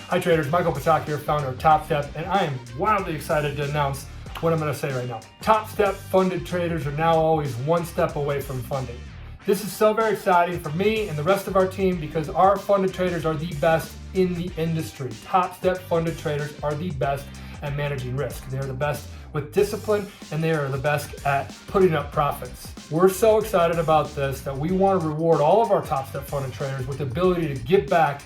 Hi traders, Michael Patak here, founder of Topstep, and I am wildly excited to announce what I'm going to say right now. Topstep funded traders are now always one step away from funding. This is so very exciting for me and the rest of our team because our funded traders are the best in the industry. Topstep funded traders are the best at managing risk. They are the best with discipline and they are the best at putting up profits. We're so excited about this that we want to reward all of our Topstep funded traders with the ability to get back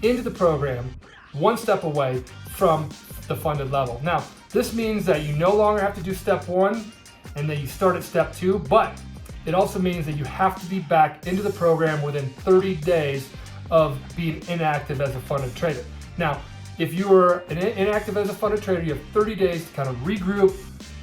into the program one step away from the funded level. Now, this means that you no longer have to do step one and that you start at step two, but it also means that you have to be back into the program within 30 days of being inactive as a funded trader. Now, if you were inactive as a funded trader, you have 30 days to kind of regroup,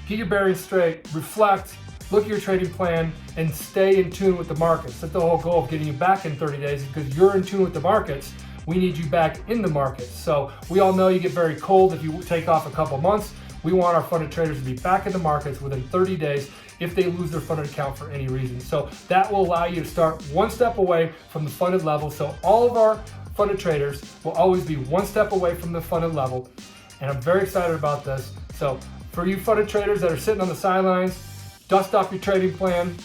get your bearings straight, reflect, look at your trading plan, and stay in tune with the markets. That's the whole goal of getting you back in 30 days because you're in tune with the markets. We need you back in the markets. So we all know you get very cold if you take off a couple months. We want our funded traders to be back in the markets within 30 days if they lose their funded account for any reason. So that will allow you to start one step away from the funded level. So all of our funded traders will always be one step away from the funded level. And I'm very excited about this. So for you funded traders that are sitting on the sidelines, dust off your trading plan,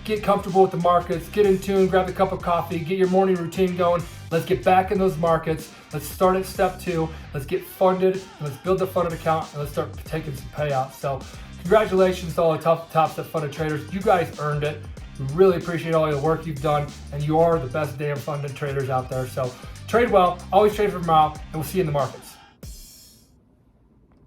get comfortable with the markets, get in tune, grab a cup of coffee, get your morning routine going. Let's get back in those markets. Let's start at step two. Let's get funded and let's build the funded account and let's start taking some payouts. So congratulations to all the Topstep funded traders. You guys earned it. We really appreciate all the work you've done and you are the best damn funded traders out there. So trade well, always trade for tomorrow, and we'll see you in the markets.